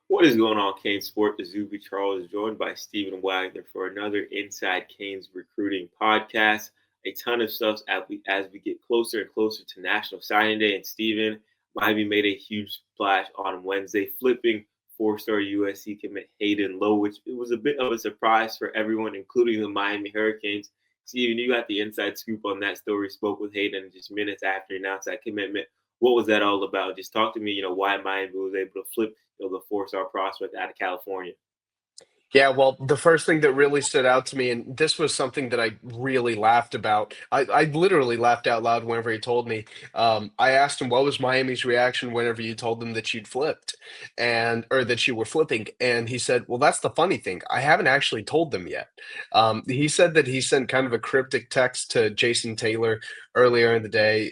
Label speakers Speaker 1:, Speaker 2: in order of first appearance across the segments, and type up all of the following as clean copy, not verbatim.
Speaker 1: What is going on, CaneSports? Izubee Charles is joined by Stephen Wagner for another Inside Canes recruiting podcast. A ton of stuff as we get closer and closer to National Signing Day. And Stephen, Miami made a huge splash on Wednesday, flipping four-star USC commit Hayden Lowe, which it was a bit of a surprise for everyone, including the Miami Hurricanes. Stephen, you got the inside scoop on that story. Spoke with Hayden just minutes after he announced that commitment. What was that all about? Just talk to me, why Miami was able to flip the four-star prospect out of California.
Speaker 2: Yeah, well, the first thing that really stood out to me, and this was something that I really laughed about. I literally laughed out loud whenever he told me. I asked him what was Miami's reaction whenever you told them that you'd flipped or that you were flipping. And he said, well, that's the funny thing. I haven't actually told them yet. He said that he sent kind of a cryptic text to Jason Taylor earlier in the day,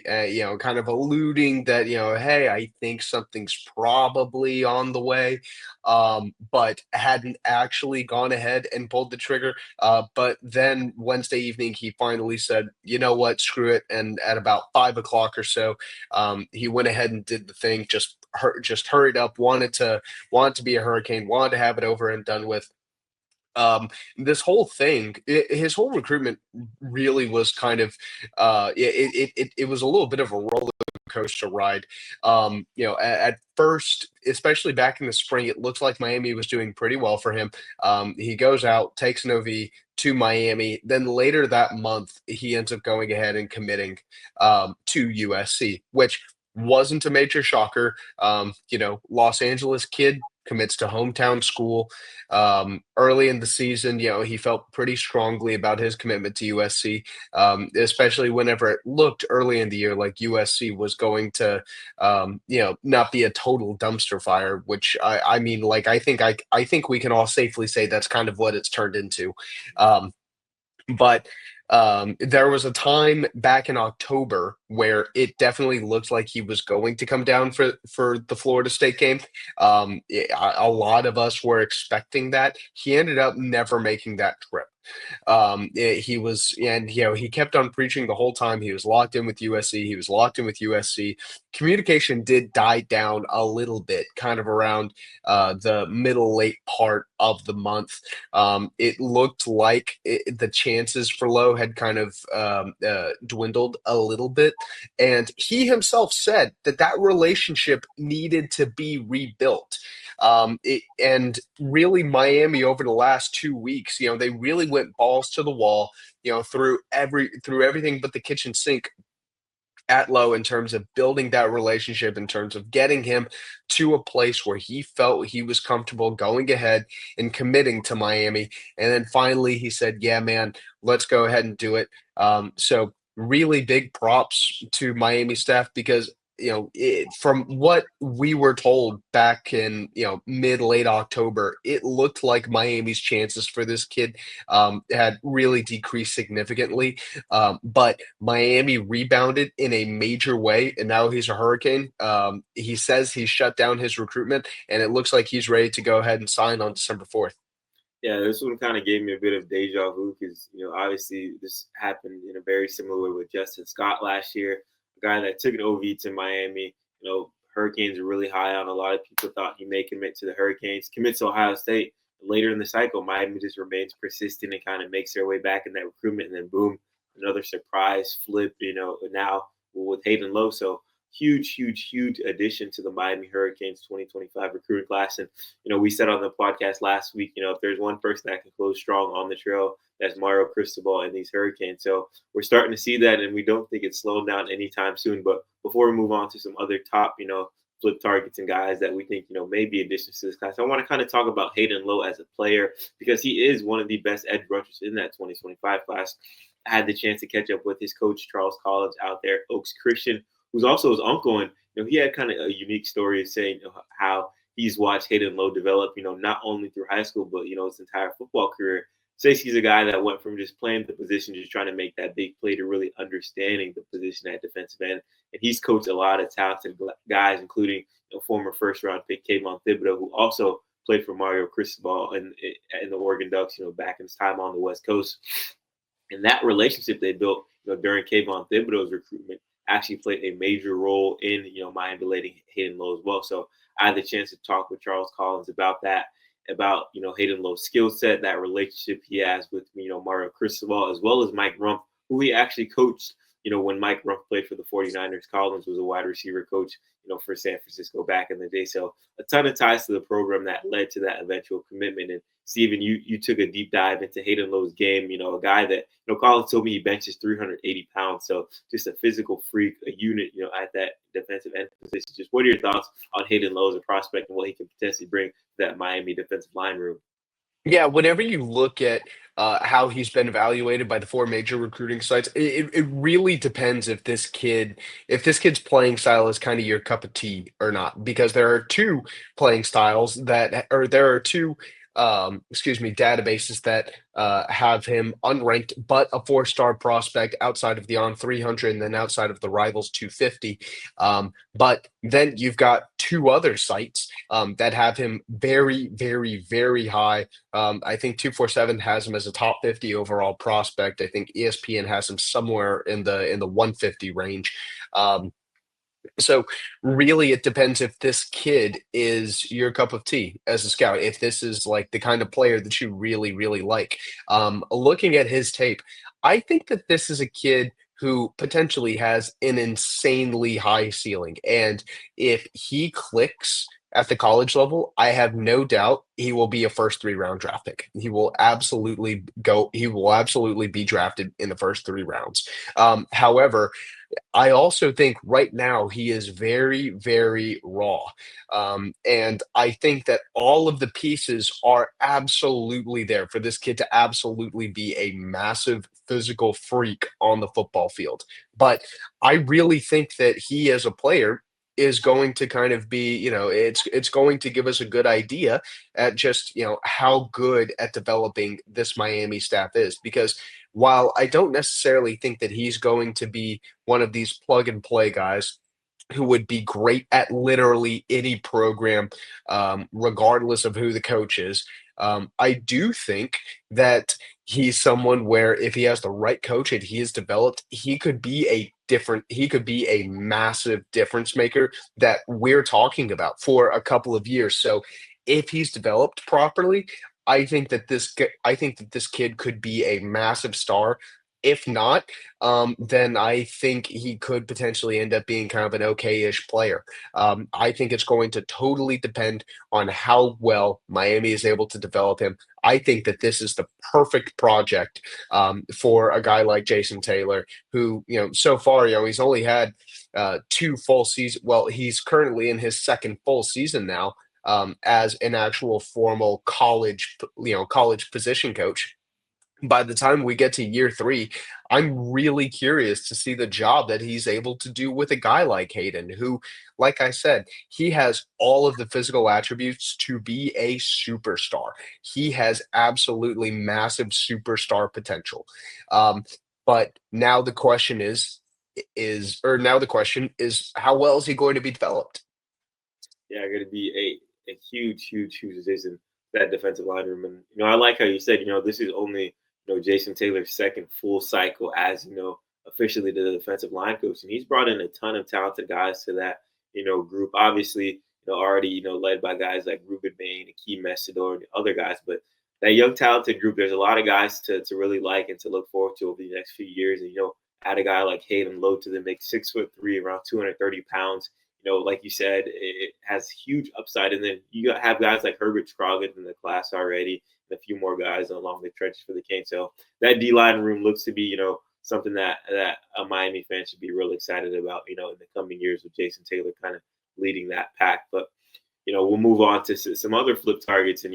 Speaker 2: kind of alluding that, hey, I think something's probably on the way, but hadn't actually gone ahead and pulled the trigger. But then Wednesday evening, he finally said, you know what, screw it. And at about 5 o'clock or so, he went ahead and did the thing, just hurried up, wanted to be a Hurricane, wanted to have it over and done with. This whole thing, his whole recruitment really was kind of, it was a little bit of a roller coaster ride. At first, especially back in the spring, it looks like Miami was doing pretty well for him. He goes out, takes an OV to Miami. Then later that month, he ends up going ahead and committing to USC, which wasn't a major shocker. Los Angeles kid commits to hometown school. Early in the season, he felt pretty strongly about his commitment to USC, especially whenever it looked early in the year like USC was going to, not be a total dumpster fire. Which I mean, like I think we can all safely say that's kind of what it's turned into. But there was a time back in October where it definitely looked like he was going to come down for the Florida State game. A lot of us were expecting that. He ended up never making that trip. He was, and he kept on preaching the whole time. He was locked in with USC. He was locked in with USC. Communication did die down a little bit, kind of around the late part of the month. It looked like the chances for Lowe had kind of dwindled a little bit, and he himself said that relationship needed to be rebuilt. And really, Miami over the last 2 weeks, they really went balls to the wall, through everything but the kitchen sink at Lowe in terms of building that relationship, in terms of getting him to a place where he felt he was comfortable going ahead and committing to Miami. And then finally he said, yeah, man, let's go ahead and do it. So really big props to Miami staff because from what we were told back in mid late October, it looked like Miami's chances for this kid had really decreased significantly. But Miami rebounded in a major way, and now he's a Hurricane. He says he's shut down his recruitment, and it looks like he's ready to go ahead and sign on December 4th.
Speaker 1: Yeah, this one kind of gave me a bit of deja vu because, obviously this happened in a very similar way with Justin Scott last year, a guy that took an OV to Miami. Hurricanes are really high on. A lot of people thought he may commit to the Hurricanes, commit to Ohio State. Later in the cycle, Miami just remains persistent and kind of makes their way back in that recruitment. And then boom, another surprise flip, now with Hayden Lowe. So huge, huge, huge addition to the Miami Hurricanes 2025 recruiting class. And, we said on the podcast last week, if there's one person that can close strong on the trail, that's Mario Cristobal and these Hurricanes. So we're starting to see that, and we don't think it's slowing down anytime soon. But before we move on to some other top, flip targets and guys that we think, may be additions to this class, I want to kind of talk about Hayden Lowe as a player because he is one of the best edge rushers in that 2025 class. I had the chance to catch up with his coach, Charles Collins, out there, Oaks Christian, who's also his uncle. And, he had kind of a unique story of saying how he's watched Hayden Lowe develop, not only through high school, but, his entire football career. Says he's a guy that went from just playing the position, just trying to make that big play, to really understanding the position at defensive end. And he's coached a lot of talented guys, including former first-round pick Kayvon Thibodeau, who also played for Mario Cristobal in the Oregon Ducks, back in his time on the West Coast. And that relationship they built, during Kayvon Thibodeau's recruitment actually played a major role in, Miami letting Hayden Lowe as well. So I had the chance to talk with Charles Collins about that, about, Hayden Lowe's skill set, that relationship he has with, Mario Cristobal, as well as Mike Rumph, who he actually coached, when Mike Rumph played for the 49ers. Collins was a wide receiver coach, for San Francisco back in the day. So a ton of ties to the program that led to that eventual commitment. And Steven, you took a deep dive into Hayden Lowe's game, a guy that, Collins told me he benches 380 pounds. So just a physical freak, a unit, at that defensive end position. Just what are your thoughts on Hayden Lowe as a prospect and what he can potentially bring to that Miami defensive line room?
Speaker 2: Yeah, whenever you look at how he's been evaluated by the four major recruiting sites, it really depends if this kid's playing style is kind of your cup of tea or not. Because there are two playing styles or there are two databases that have him unranked, but a four-star prospect outside of the on 300 and then outside of the rivals 250. But then you've got two other sites that have him very, very, very high. I think 247 has him as a top 50 overall prospect. I think ESPN has him somewhere in the 150 range. So really, it depends if this kid is your cup of tea as a scout. If this is like the kind of player that you really, really like. Looking at his tape, I think that this is a kid who potentially has an insanely high ceiling, and if he clicks at the college level, I have no doubt he will be a first 3 round draft pick. He will absolutely go. He will absolutely be drafted in the first 3 rounds. However, I also think right now he is very, very raw. And I think that all of the pieces are absolutely there for this kid to absolutely be a massive physical freak on the football field. But I really think that he as a player is going to kind of be, it's going to give us a good idea at just, how good at developing this Miami staff is. Because while I don't necessarily think that he's going to be one of these plug and play guys who would be great at literally any program, regardless of who the coach is. I do think that he's someone where if he has the right coach and he is developed, he could be a massive difference maker that we're talking about for a couple of years. So if he's developed properly, I think that this kid could be a massive star. If not, then I think he could potentially end up being kind of an okay-ish player. I think it's going to totally depend on how well Miami is able to develop him. I think that this is the perfect project for a guy like Jason Taylor, who, so far, he's only had 2 full seasons. Well, he's currently in his second full season now as an actual formal college position coach. By the time we get to year 3, I'm really curious to see the job that he's able to do with a guy like Hayden, who, like I said, he has all of the physical attributes to be a superstar. He has absolutely massive superstar potential. Um, but now the question now the question is, how well is he going to be developed?
Speaker 1: Yeah, going to be a huge, huge, huge addition to that defensive line room. And I like how you said, this is only Jason Taylor's second full cycle as officially the defensive line coach, and he's brought in a ton of talented guys to that group. Obviously, already led by guys like Ruben Bain, Akeem Messidor, and other guys, but that young talented group, there's a lot of guys to really like and to look forward to over the next few years. And add a guy like Hayden Lowe to the mix, 6'3", around 230 pounds. Like you said, it has huge upside. And then have guys like Herbert Scroggins in the class already, and a few more guys along the trenches for the Canes. So that D-line room looks to be, something that a Miami fan should be really excited about, in the coming years with Jason Taylor kind of leading that pack. But, we'll move on to some other flip targets. And,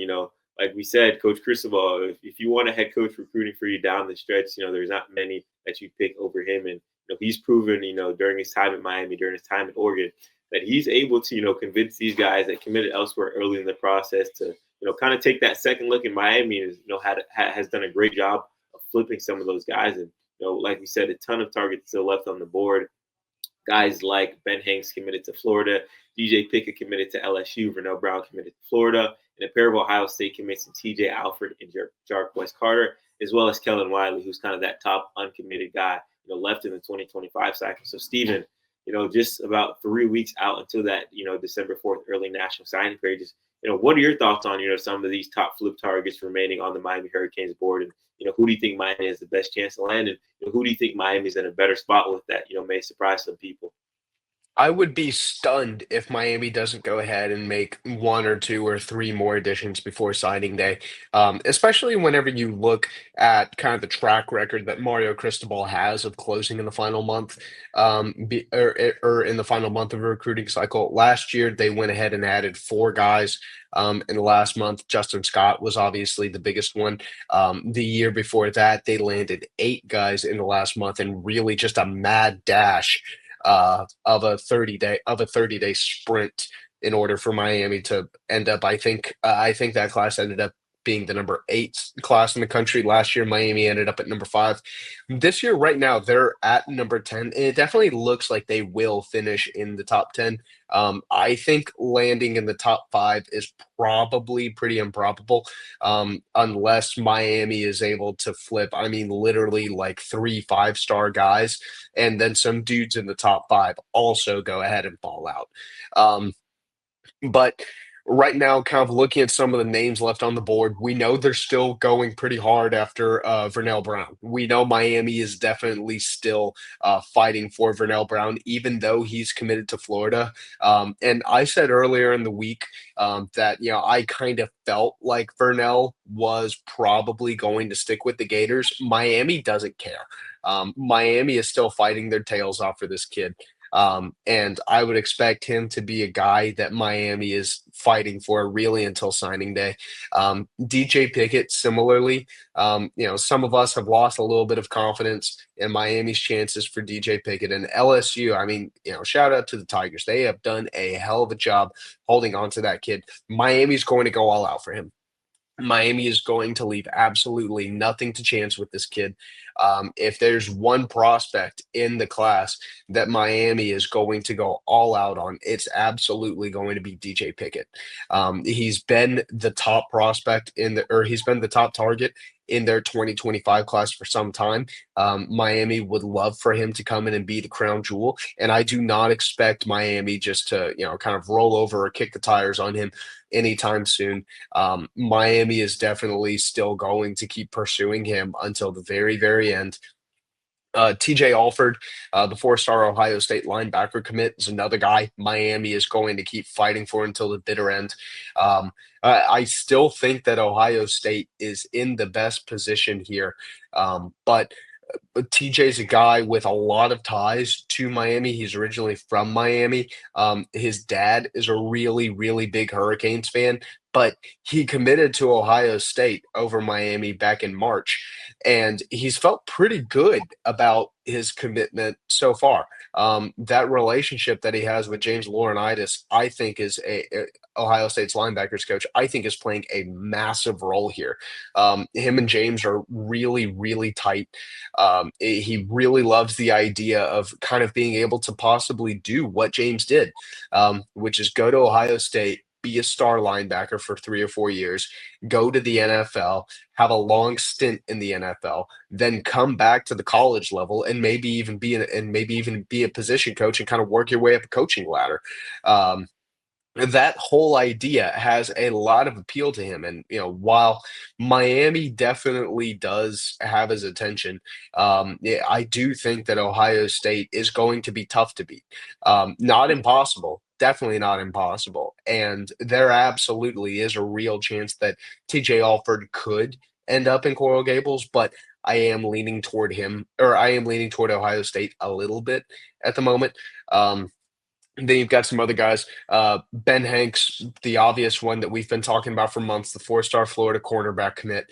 Speaker 1: like we said, Coach Cristobal, if you want a head coach recruiting for you down the stretch, there's not many that you pick over him. And he's proven, during his time at Miami, during his time at Oregon, that he's able to, convince these guys that committed elsewhere early in the process to, kind of take that second look in Miami and, has done a great job of flipping some of those guys. And, like we said, a ton of targets still left on the board. Guys like Ben Hanks committed to Florida, DJ Pickett committed to LSU, Vernell Brown committed to Florida, and a pair of Ohio State commits in TJ Alford and Jarquez Carter, as well as Kellen Wiley, who's kind of that top uncommitted guy left in the 2025 cycle. So, Steven, just about 3 weeks out until that, December 4th early national signing period. Just, what are your thoughts on, some of these top flip targets remaining on the Miami Hurricanes board? And, who do you think Miami has the best chance to land? And who do you think Miami's in a better spot with that, may surprise some people?
Speaker 2: I would be stunned if Miami doesn't go ahead and make one or two or three more additions before signing day, especially whenever you look at kind of the track record that Mario Cristobal has of closing in the final month, or in the final month of a recruiting cycle. Last year, they went ahead and added four guys. In the last month, Justin Scott was obviously the biggest one. The year before that, they landed eight guys in the last month, and really just a mad dash of a 30-day sprint in order for Miami to end up. I think that class ended up being the number 8 class in the country. Last year, Miami ended up at number 5. This year, right now, they're at number 10. And it definitely looks like they will finish in the top 10. I think landing in the top 5 is probably pretty improbable, unless Miami is able to flip, I mean, literally like 3 5-star guys, and then some dudes in the top 5 also go ahead and fall out. But right now, kind of looking at some of the names left on the board, we know they're still going pretty hard after Vernell Brown. We know Miami is definitely still fighting for Vernell Brown, even though he's committed to Florida. And I said earlier in the week that I kind of felt like Vernell was probably going to stick with the Gators. Miami doesn't care. Miami is still fighting their tails off for this kid. And I would expect him to be a guy that Miami is fighting for really until signing day. DJ Pickett, similarly, some of us have lost a little bit of confidence in Miami's chances for DJ Pickett, and LSU. I mean, shout out to the Tigers. They have done a hell of a job holding on to that kid. Miami's going to go all out for him. Miami is going to leave absolutely nothing to chance with this kid. If there's one prospect in the class that Miami is going to go all out on, it's absolutely going to be DJ Pickett. He's been the top prospect he's been the top target in their 2025 class for some time. Miami would love for him to come in and be the crown jewel, and I do not expect Miami just to, kind of roll over or kick the tires on him anytime soon. Miami is definitely still going to keep pursuing him until the very, very end. TJ Alford, the 4-star Ohio State linebacker commit, is another guy Miami is going to keep fighting for until the bitter end. I still think that Ohio State is in the best position here, but TJ's a guy with a lot of ties to Miami. He's originally from Miami. His dad is a really, really big Hurricanes fan, but he committed to Ohio State over Miami back in March, and he's felt pretty good about his commitment so far. That relationship that he has with James Laurinaitis, I think, is Ohio State's linebackers coach, I think, is playing a massive role here. Him and James are really, really tight. He really loves the idea of kind of being able to possibly do what James did, which is go to Ohio State, be a star linebacker for 3 or 4 years, go to the NFL, have a long stint in the NFL, then come back to the college level and maybe even be a position coach and kind of work your way up a coaching ladder. That whole idea has a lot of appeal to him. And, while Miami definitely does have his attention, yeah, I do think that Ohio State is going to be tough to beat. Not impossible, definitely not impossible. And there absolutely is a real chance that TJ Alford could end up in Coral Gables, but I am leaning toward Ohio State a little bit at the moment. Then you've got some other guys. Ben Hanks, the obvious one that we've been talking about for months, the 4-star Florida cornerback commit.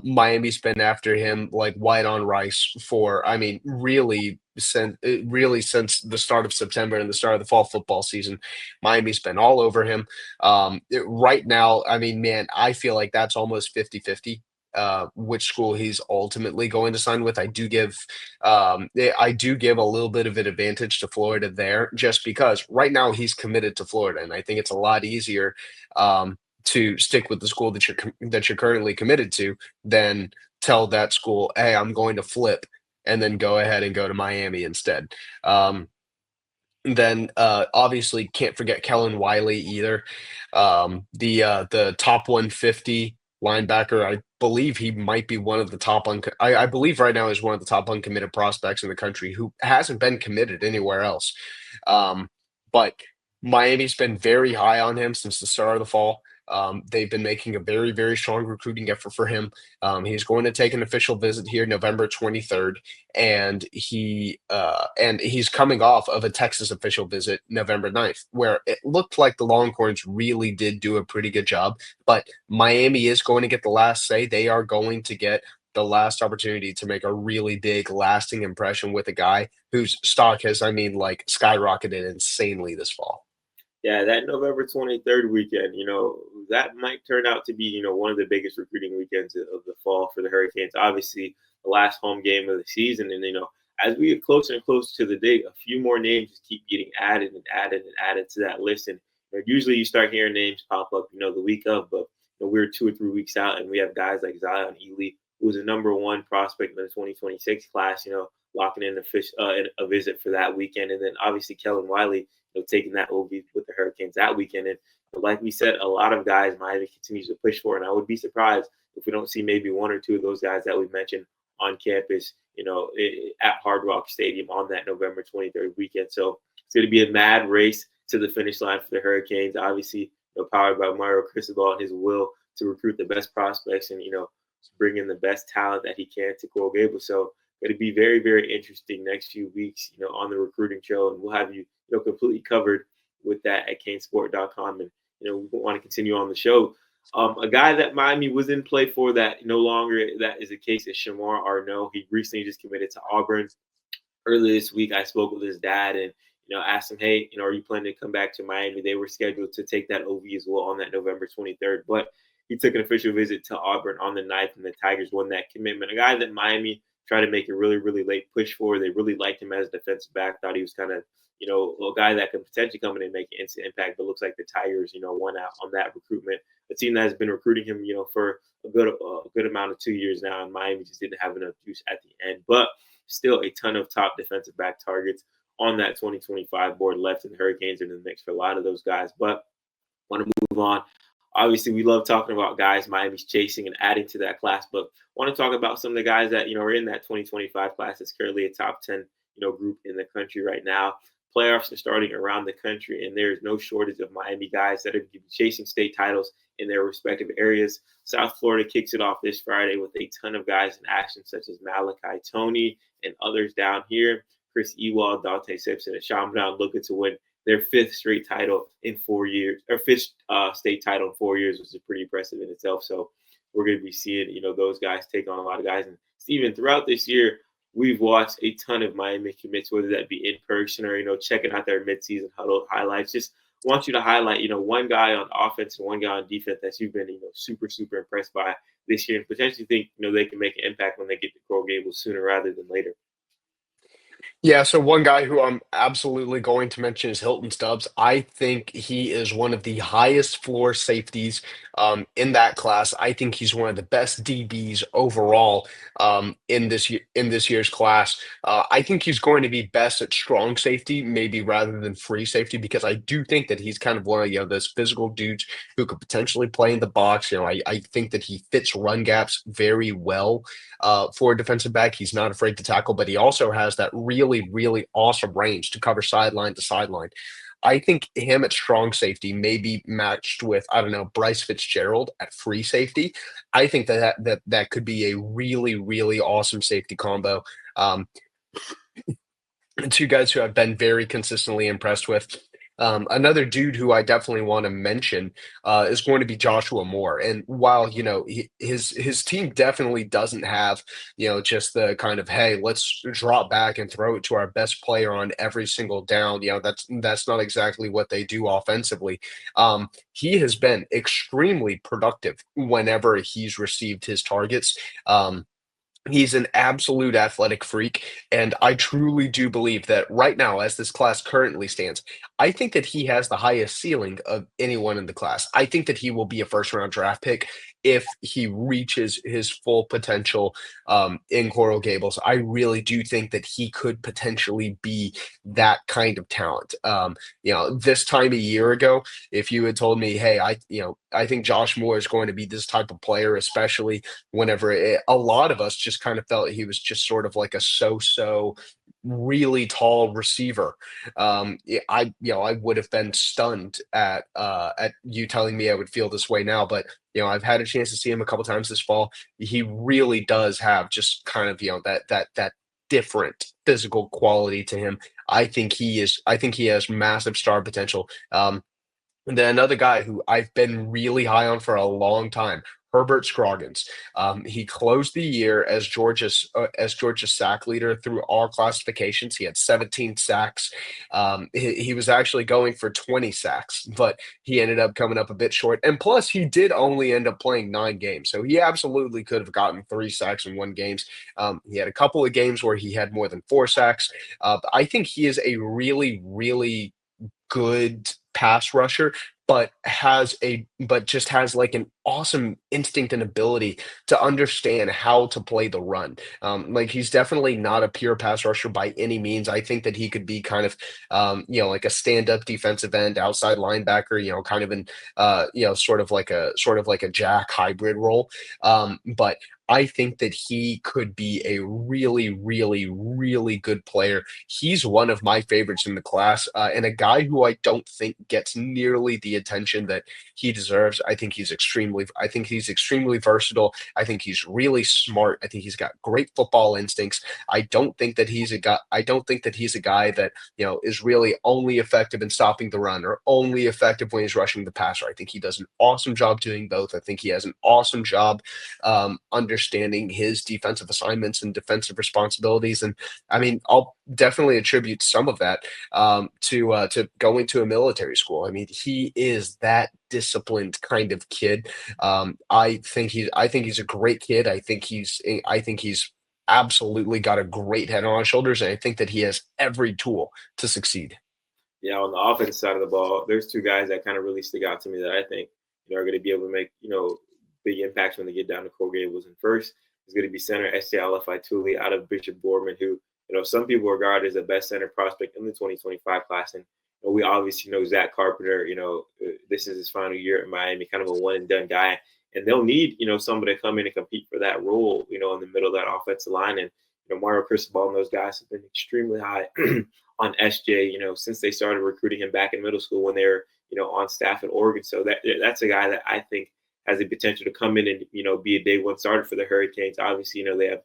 Speaker 2: Miami's been after him like white on rice for, I mean, really since the start of September and the start of the fall football season. Miami's been all over him. Right now, I mean, man, I feel like that's almost 50-50 which school he's ultimately going to sign with. I do give a little bit of an advantage to Florida there, just because right now he's committed to Florida, and I think it's a lot easier to stick with the school that you're currently committed to than tell that school, hey, I'm going to flip and then go ahead and go to Miami instead. Um, then obviously can't forget Kellen Wiley either. The top 150 linebacker. I believe he might be one of the top I believe right now is one of the top uncommitted prospects in the country who hasn't been committed anywhere else. But Miami's been very high on him since the start of the fall. They've been making a very, very strong recruiting effort for him. He's going to take an official visit here November 23rd, and he's coming off of a Texas official visit November 9th, where it looked like the Longhorns really did do a pretty good job. But Miami is going to get the last say. They are going to get the last opportunity to make a really big, lasting impression with a guy whose stock has, I mean, like skyrocketed insanely this fall.
Speaker 1: Yeah, that November 23rd weekend, that might turn out to be, one of the biggest recruiting weekends of the fall for the Hurricanes. Obviously, the last home game of the season. And, as we get closer and closer to the date, a few more names just keep getting added and added and added to that list. And usually you start hearing names pop up, the week of, but we're 2 or 3 weeks out and we have guys like Zion Ely, who was a number one prospect in the 2026 class, locking in a visit for that weekend. And then obviously Kellen Wiley, taking that OV with the Hurricanes that weekend. And like we said, a lot of guys Miami continues to push for, and I would be surprised if we don't see maybe one or two of those guys that we mentioned on campus, at Hard Rock Stadium on that November 23rd weekend. So it's going to be a mad race to the finish line for the Hurricanes. Obviously, powered by Mario Cristobal and his will to recruit the best prospects and bring in the best talent that he can to Coral Gables. So going to be very, very interesting next few weeks, on the recruiting trail, and we'll have you, completely covered with that at CaneSport.com. And we want to continue on the show. A guy that Miami was in play for that no longer that is the case is Shamar Arnaud. He recently just committed to Auburn. Earlier this week, I spoke with his dad and asked him, hey, are you planning to come back to Miami? They were scheduled to take that OV as well on that November 23rd, but he took an official visit to Auburn on the 9th, and the Tigers won that commitment. A guy that Miami tried to make a really, really late push for. They really liked him as a defensive back. Thought he was kind of, a guy that could potentially come in and make an instant impact. But looks like the Tigers, won out on that recruitment. A team that has been recruiting him, for a good amount of 2 years now, and Miami just didn't have enough juice at the end. But still, a ton of top defensive back targets on that 2025 board left, and the Hurricanes are in the mix for a lot of those guys. But want to move on. Obviously, we love talking about guys Miami's chasing and adding to that class, but want to talk about some of the guys that, are in that 2025 class that's currently a top 10, group in the country right now. Playoffs are starting around the country, and there's no shortage of Miami guys that are chasing state titles in their respective areas. South Florida kicks it off this Friday with a ton of guys in action, such as Malachi Tony and others down here. Chris Ewald, Dante Simpson, and Chaminade looking to win their fifth straight title in 4 years, or fifth state title in 4 years, which is pretty impressive in itself. So we're going to be seeing, those guys take on a lot of guys. And Steven, throughout this year, we've watched a ton of Miami commits, whether that be in person or, checking out their midseason huddle highlights. Just want you to highlight, one guy on offense and one guy on defense that you've been, super, super impressed by this year and potentially think, they can make an impact when they get to Coral Gables sooner rather than later.
Speaker 2: Yeah, so one guy who I'm absolutely going to mention is Hilton Stubbs. I think he is one of the highest floor safeties in that class. I think he's one of the best DBs overall in this year's class. I think he's going to be best at strong safety, maybe rather than free safety, because I do think that he's kind of one of those physical dudes who could potentially play in the box. I think that he fits run gaps very well for a defensive back. He's not afraid to tackle, but he also has that really, really awesome range to cover sideline to sideline. I think him at strong safety may be matched with, I don't know, Bryce Fitzgerald at free safety. I think that could be a really, really awesome safety combo. Two guys who I've been very consistently impressed with. Another dude who I definitely want to mention is going to be Joshua Moore. And while his team definitely doesn't have just the kind of, hey, let's drop back and throw it to our best player on every single down. That's not exactly what they do offensively. He has been extremely productive whenever he's received his targets. He's an absolute athletic freak, and I truly do believe that right now, as this class currently stands, I think that he has the highest ceiling of anyone in the class. I think that he will be a first-round draft pick if he reaches his full potential in Coral Gables, I really do think that he could potentially be that kind of talent. This time a year ago, if you had told me, hey, I think Josh Moore is going to be this type of player, especially whenever a lot of us just kind of felt he was just sort of like a so-so really tall receiver. I would have been stunned at you telling me I would feel this way now, but I've had a chance to see him a couple times this fall. He really does have just kind of that different physical quality to him. I think he has massive star potential. And then another guy who I've been really high on for a long time, Herbert Scroggins. He closed the year as Georgia's sack leader through all classifications. He had 17 sacks. He was actually going for 20 sacks, but he ended up coming up a bit short. And plus, he did only end up playing 9 games, so he absolutely could have gotten 3 sacks in one game. He had a couple of games where he had more than 4 sacks. I think he is a really, really good pass rusher, but just has like an awesome instinct and ability to understand how to play the run. Like he's definitely not a pure pass rusher by any means. I think that he could be kind of like a stand-up defensive end, outside linebacker, kind of in sort of like a Jack hybrid role. But I think that he could be a really, really, really good player. He's one of my favorites in the class, and a guy who I don't think gets nearly the attention that he deserves. I think he's extremely versatile. I think he's really smart. I think he's got great football instincts. I don't think that he's a guy that, is really only effective in stopping the run or only effective when he's rushing the passer. I think he does an awesome job doing both. I think he has an awesome job understanding his defensive assignments and defensive responsibilities. And I mean, I'll definitely attribute some of that to going to a military school. I mean, he is that disciplined kind of kid. I think he's a great kid. I think he's absolutely got a great head on his shoulders, and I think that he has every tool to succeed.
Speaker 1: Yeah, on the offensive side of the ball, there's two guys that kind of really stick out to me that I think are going to be able to make big impacts when they get down to Coral Gables. And first is going to be center SJ Alafai out of Bishop Boardman, who some people regard as the best center prospect in the 2025 class. And we obviously know Zach Carpenter. This is his final year at Miami, kind of a one and done guy, and they'll need somebody to come in and compete for that role, in the middle of that offensive line. And Mario Cristobal and those guys have been extremely high on SJ, since they started recruiting him back in middle school when they were, on staff at Oregon. So that's a guy that I think has the potential to come in and, be a day one starter for the Hurricanes. Obviously, they have,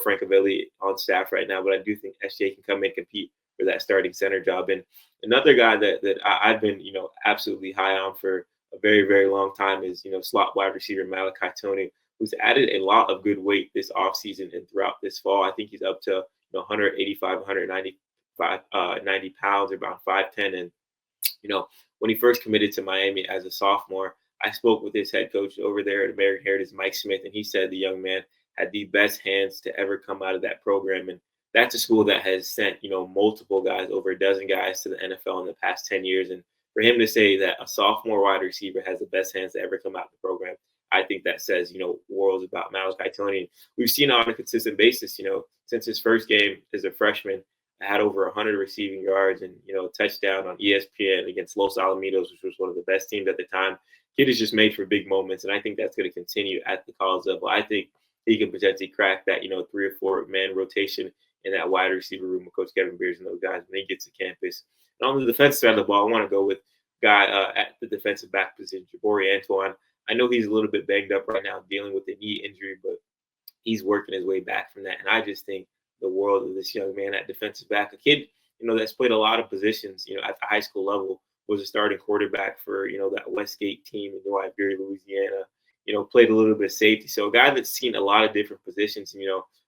Speaker 1: Frank Avelli on staff right now, but I do think SJ can come in and compete for that starting center job. And another guy that I've been, absolutely high on for a very, very long time is, slot wide receiver Malachi Tony, who's added a lot of good weight this offseason and throughout this fall. I think he's up to 185, 195, 90 pounds, about 5'10". And, when he first committed to Miami as a sophomore, I spoke with his head coach over there at American Heritage, Mike Smith, and he said the young man had the best hands to ever come out of that program. And that's a school that has sent, multiple guys, over a dozen guys to the NFL in the past 10 years. And for him to say that a sophomore wide receiver has the best hands to ever come out of the program, I think that says, worlds about Malachi Tony. We've seen on a consistent basis, since his first game as a freshman, had over 100 receiving yards and, touchdown on ESPN against Los Alamitos, which was one of the best teams at the time. Kid is just made for big moments, and I think that's going to continue at the college level. I think he can potentially crack that, 3 or 4 man rotation in that wide receiver room with Coach Kevin Beers and those guys when he gets to campus. And on the defensive side of the ball, I want to go with guy at the defensive back position, Jabari Antoine. I know he's a little bit banged up right now, dealing with a knee injury, but he's working his way back from that. And I just think the world of this young man at defensive back, a kid, that's played a lot of positions, at the high school level, was a starting quarterback for, that Westgate team in New Iberia, Louisiana, played a little bit of safety. So a guy that's seen a lot of different positions. And,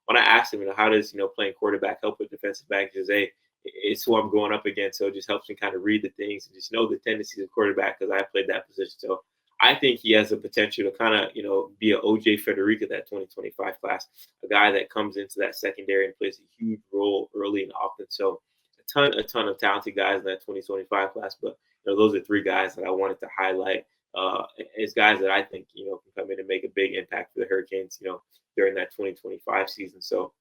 Speaker 1: when I asked him, how does, playing quarterback help with defensive back? He says, hey, it's who I'm going up against. So it just helps me kind of read the things and just know the tendencies of quarterback because I played that position. So I think he has the potential to kind of, be an OJ Federica, that 2025 class, a guy that comes into that secondary and plays a huge role early and often. So a ton of talented guys in that 2025 class. But those are 3 guys that I wanted to highlight as guys that I think, can come in and make a big impact for the Hurricanes, during that 2025 season. So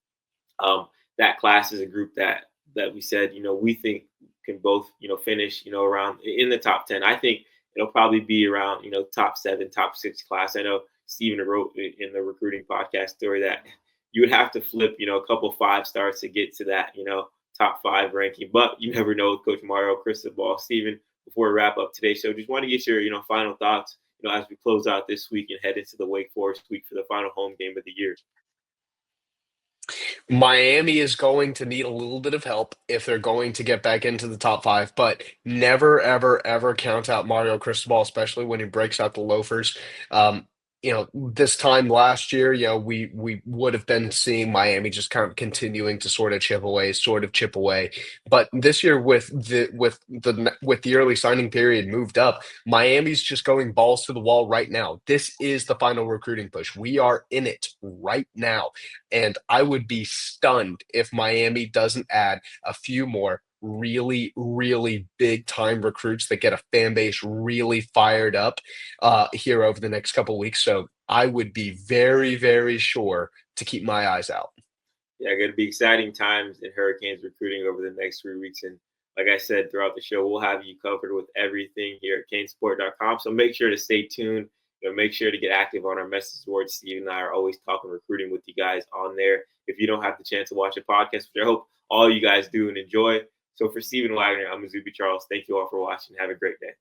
Speaker 1: that class is a group that we said, we think can both, finish, around in the top 10. I think it'll probably be around, top 7, top 6 class. I know Steven wrote in the recruiting podcast story that you would have to flip, a couple 5-stars to get to that, top 5 ranking. But you never know with Coach Mario Cristobal. Steven, before we wrap up today's show, just want to get your, final thoughts, as we close out this week and head into the Wake Forest week for the final home game of the year.
Speaker 2: Miami is going to need a little bit of help if they're going to get back into the top 5, but never, ever, ever count out Mario Cristobal, especially when he breaks out the loafers. This time last year, we would have been seeing Miami just kind of continuing to sort of chip away. But this year, with the early signing period moved up, Miami's just going balls to the wall right now. This is the final recruiting push. We are in it right now, and I would be stunned if Miami doesn't add a few more really, really big time recruits that get a fan base really fired up here over the next couple weeks. So I would be very, very sure to keep my eyes out.
Speaker 1: Yeah, going to be exciting times in Hurricanes recruiting over the next 3 weeks. And like I said throughout the show, we'll have you covered with everything here at CaneSport.com. So make sure to stay tuned. Make sure to get active on our message boards. Steve and I are always talking recruiting with you guys on there. If you don't have the chance to watch a podcast, which I hope all you guys do and enjoy. So for Stephen Wagner, I'm Izubee Charles. Thank you all for watching. Have a great day.